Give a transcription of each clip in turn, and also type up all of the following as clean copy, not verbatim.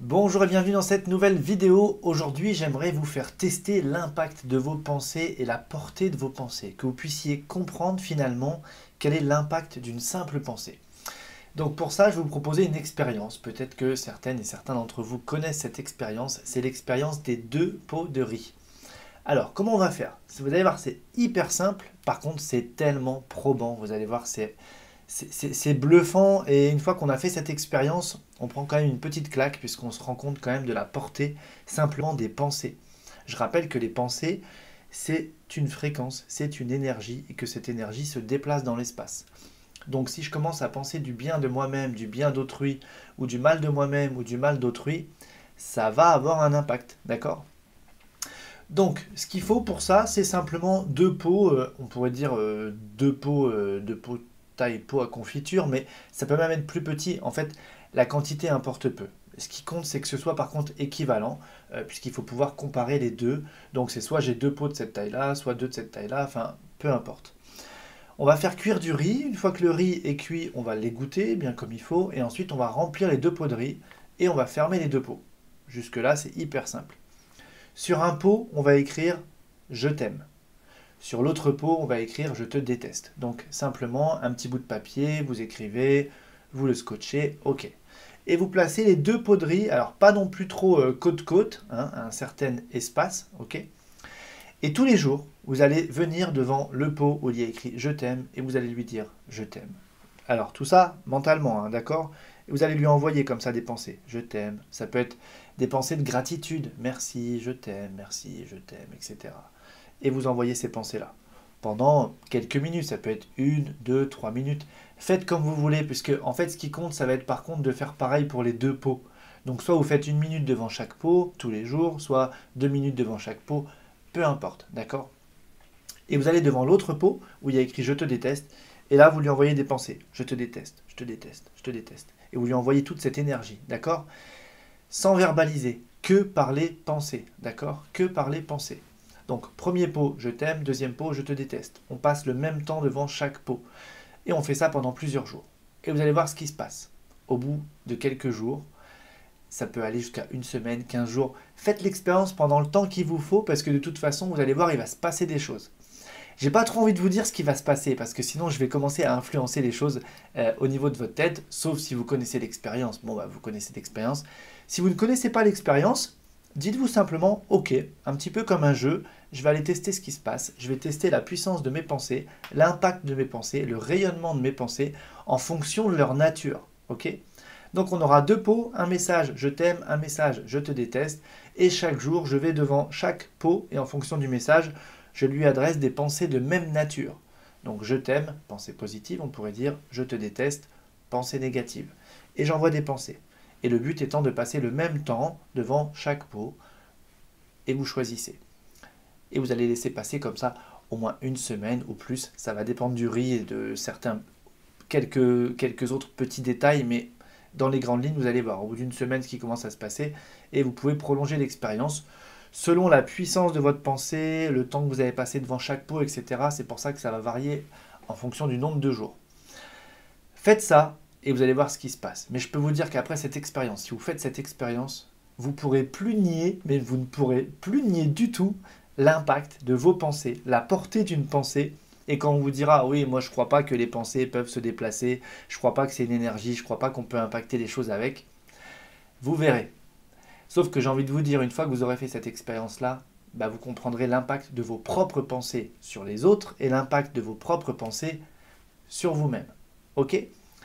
Bonjour et bienvenue dans cette nouvelle vidéo. Aujourd'hui, j'aimerais vous faire tester l'impact de vos pensées et la portée de vos pensées, que vous puissiez comprendre finalement quel est l'impact d'une simple pensée. Donc pour ça, je vais vous proposer une expérience. Peut-être que certaines et certains d'entre vous connaissent cette expérience. C'est l'expérience des deux pots de riz. Alors, comment on va faire? Vous allez voir, c'est hyper simple. Par contre, c'est tellement probant. Vous allez voir, c'est bluffant. Et une fois qu'on a fait cette expérience, on prend quand même une petite claque puisqu'on se rend compte quand même de la portée simplement des pensées. Je rappelle que les pensées, c'est une fréquence, c'est une énergie et que cette énergie se déplace dans l'espace. Donc si je commence à penser du bien de moi-même, du bien d'autrui, ou du mal de moi-même, ou du mal d'autrui, ça va avoir un impact, d'accord? Donc, ce qu'il faut pour ça, c'est simplement deux pots, on pourrait dire deux pots taille pot à confiture, mais ça peut même être plus petit. En fait, la quantité importe peu. Ce qui compte, c'est que ce soit par contre équivalent, puisqu'il faut pouvoir comparer les deux. Donc, c'est soit j'ai deux pots de cette taille-là, soit deux de cette taille-là, enfin, peu importe. On va faire cuire du riz. Une fois que le riz est cuit, on va l'égoutter bien comme il faut, et ensuite on va remplir les deux pots de riz, et on va fermer les deux pots. Jusque-là, c'est hyper simple. Sur un pot, on va écrire je t'aime. Sur l'autre pot, on va écrire je te déteste. Donc simplement un petit bout de papier, vous écrivez, vous le scotchez, ok. Et vous placez les deux pots de riz, alors pas non plus trop côte-côte, hein, à un certain espace, ok. Et tous les jours, vous allez venir devant le pot où il y a écrit je t'aime et vous allez lui dire je t'aime. Alors tout ça mentalement, hein, d'accord? Et vous allez lui envoyer comme ça des pensées. Je t'aime. Ça peut être des pensées de gratitude. Merci, je t'aime, etc. Et vous envoyez ces pensées-là. Pendant quelques minutes, ça peut être une, deux, trois minutes. Faites comme vous voulez, puisque en fait ce qui compte, ça va être par contre de faire pareil pour les deux pots. Donc soit vous faites une minute devant chaque pot tous les jours, soit 2 minutes devant chaque pot, peu importe, d'accord? Et vous allez devant l'autre pot où il y a écrit je te déteste, et là vous lui envoyez des pensées. Je te déteste, je te déteste, je te déteste. Et vous lui envoyez toute cette énergie, d'accord? Sans verbaliser, que par les pensées, d'accord? Que par les pensées. Donc premier pot, je t'aime, deuxième pot, je te déteste. On passe le même temps devant chaque pot. Et on fait ça pendant plusieurs jours. Et vous allez voir ce qui se passe. Au bout de quelques jours, ça peut aller jusqu'à une semaine, 15 jours. Faites l'expérience pendant le temps qu'il vous faut parce que de toute façon, vous allez voir, il va se passer des choses. J'ai pas trop envie de vous dire ce qui va se passer parce que sinon je vais commencer à influencer les choses au niveau de votre tête, sauf si vous connaissez l'expérience. Bon, bah, vous connaissez l'expérience. Si vous ne connaissez pas l'expérience, dites-vous simplement, ok, un petit peu comme un jeu, je vais aller tester ce qui se passe, je vais tester la puissance de mes pensées, l'impact de mes pensées, le rayonnement de mes pensées en fonction de leur nature. Ok? Donc on aura deux pots, un message je t'aime, un message je te déteste, et chaque jour je vais devant chaque pot et en fonction du message, je lui adresse des pensées de même nature. Donc je t'aime, pensée positive, on pourrait dire je te déteste, pensée négative. Et j'envoie des pensées. Et le but étant de passer le même temps devant chaque pot, et vous choisissez. Et vous allez laisser passer comme ça au moins une semaine ou plus, ça va dépendre du riz et de certains quelques autres petits détails, mais dans les grandes lignes, vous allez voir au bout d'une semaine ce qui commence à se passer et vous pouvez prolonger l'expérience selon la puissance de votre pensée, le temps que vous avez passé devant chaque pot, etc. C'est pour ça que ça va varier en fonction du nombre de jours. Faites ça et vous allez voir ce qui se passe. Mais je peux vous dire qu'après cette expérience, si vous faites cette expérience, vous pourrez plus nier, mais vous ne pourrez plus nier du tout l'impact de vos pensées, la portée d'une pensée. Et quand on vous dira, oui, moi je ne crois pas que les pensées peuvent se déplacer, je ne crois pas que c'est une énergie, je ne crois pas qu'on peut impacter les choses avec, vous verrez. Sauf que j'ai envie de vous dire, une fois que vous aurez fait cette expérience-là, bah, vous comprendrez l'impact de vos propres pensées sur les autres et l'impact de vos propres pensées sur vous-même. Ok?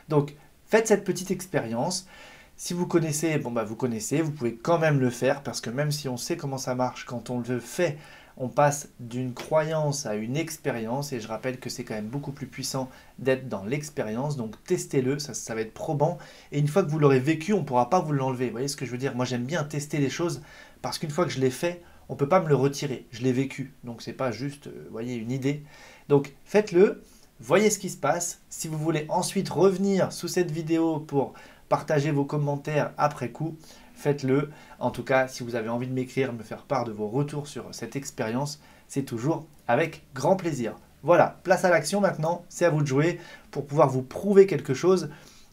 Donc, faites cette petite expérience. Si vous connaissez, bon bah vous connaissez, vous pouvez quand même le faire parce que même si on sait comment ça marche, quand on le fait, on passe d'une croyance à une expérience et je rappelle que c'est quand même beaucoup plus puissant d'être dans l'expérience, donc testez-le, ça va être probant et une fois que vous l'aurez vécu, on ne pourra pas vous l'enlever. Vous voyez ce que je veux dire? Moi j'aime bien tester les choses parce qu'une fois que je l'ai fait, on ne peut pas me le retirer, je l'ai vécu, donc c'est pas juste, vous voyez, une idée. Donc faites-le, voyez ce qui se passe. Si vous voulez ensuite revenir sous cette vidéo pour partager vos commentaires après coup, faites-le. En tout cas, si vous avez envie de m'écrire, me faire part de vos retours sur cette expérience, c'est toujours avec grand plaisir. Voilà, place à l'action maintenant, c'est à vous de jouer pour pouvoir vous prouver quelque chose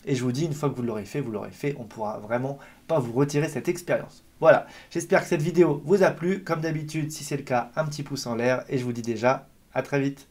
Et je vous dis, une fois que vous l'aurez fait, on ne pourra vraiment pas vous retirer cette expérience. Voilà, j'espère que cette vidéo vous a plu. Comme d'habitude, si c'est le cas, un petit pouce en l'air. Et je vous dis déjà à très vite.